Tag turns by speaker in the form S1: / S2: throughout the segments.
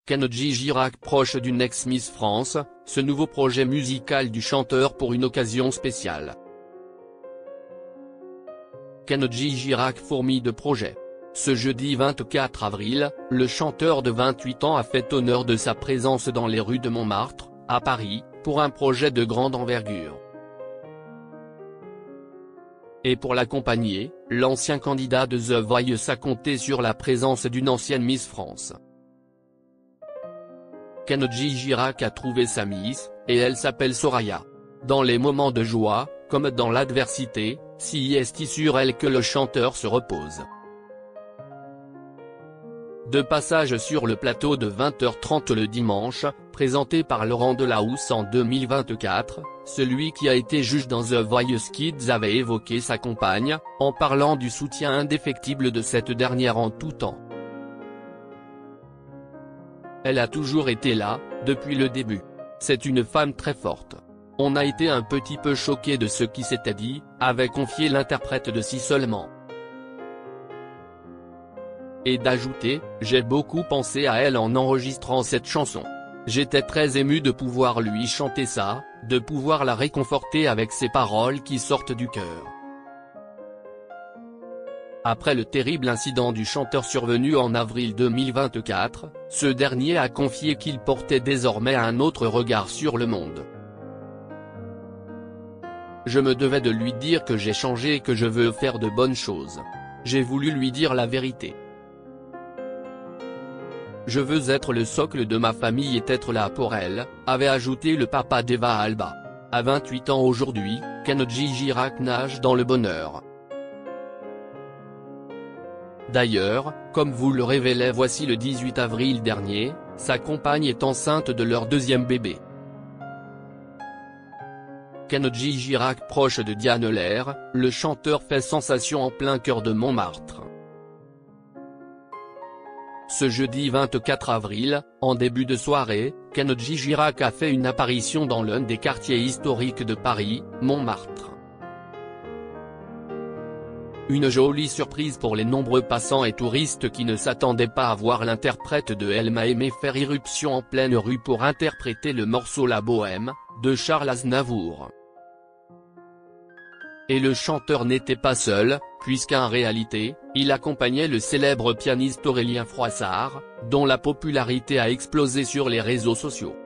S1: Kenji Girac proche d'une ex-Miss France, ce nouveau projet musical du chanteur pour une occasion spéciale. Kenji Girac fourmille de projets. Ce jeudi 24 avril, le chanteur de 28 ans a fait honneur de sa présence dans les rues de Montmartre, à Paris, pour un projet de grande envergure. Et pour l'accompagner, l'ancien candidat de The Voice a compté sur la présence d'une ancienne Miss France. Kenji Girac a trouvé sa Miss, et elle s'appelle Soraya. Dans les moments de joie, comme dans l'adversité, c'est sur elle que le chanteur se repose. De passage sur le plateau de 20h30 le dimanche, présenté par Laurent Delahousse en 2024, celui qui a été juge dans The Voice Kids avait évoqué sa compagne, en parlant du soutien indéfectible de cette dernière en tout temps. Elle a toujours été là, depuis le début. C'est une femme très forte. On a été un petit peu choqué de ce qui s'était dit, avait confié l'interprète de Si Seulement. Et d'ajouter, j'ai beaucoup pensé à elle en enregistrant cette chanson. J'étais très ému de pouvoir lui chanter ça, de pouvoir la réconforter avec ces paroles qui sortent du cœur. Après le terrible incident du chanteur survenu en avril 2024, ce dernier a confié qu'il portait désormais un autre regard sur le monde. Je me devais de lui dire que j'ai changé et que je veux faire de bonnes choses. J'ai voulu lui dire la vérité. Je veux être le socle de ma famille et être là pour elle, avait ajouté le papa d'Eva Alba. À 28 ans aujourd'hui, Kenji Girac nage dans le bonheur. D'ailleurs, comme vous le révélait Voici le 18 avril dernier, sa compagne est enceinte de leur deuxième bébé. Kenji Girac proche de Diane Lair, le chanteur fait sensation en plein cœur de Montmartre. Ce jeudi 24 avril, en début de soirée, Kenji Girac a fait une apparition dans l'un des quartiers historiques de Paris, Montmartre. Une jolie surprise pour les nombreux passants et touristes qui ne s'attendaient pas à voir l'interprète de Elle m'a aimé faire irruption en pleine rue pour interpréter le morceau La Bohème, de Charles Aznavour. Et le chanteur n'était pas seul, puisqu'en réalité, il accompagnait le célèbre pianiste Aurélien Froissart, dont la popularité a explosé sur les réseaux sociaux.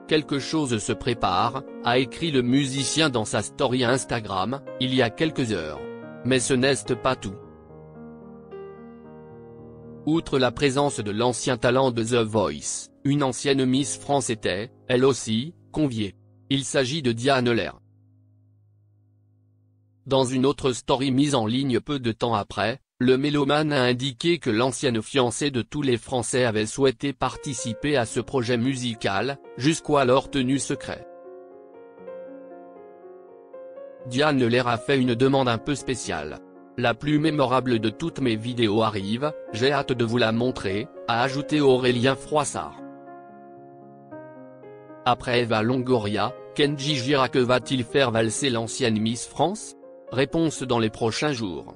S1: Quelque chose se prépare, a écrit le musicien dans sa story Instagram, il y a quelques heures. Mais ce n'est pas tout. Outre la présence de l'ancien talent de The Voice, une ancienne Miss France était, elle aussi, conviée. Il s'agit de Diane Lair. Dans une autre story mise en ligne peu de temps après, le mélomane a indiqué que l'ancienne fiancée de tous les Français avait souhaité participer à ce projet musical, jusqu'alors tenu secret. Diane Lair a fait une demande un peu spéciale. La plus mémorable de toutes mes vidéos arrive, j'ai hâte de vous la montrer, a ajouté Aurélien Froissart. Après Eva Longoria, Kenji Girac va-t-il faire valser l'ancienne Miss France ? Réponse dans les prochains jours.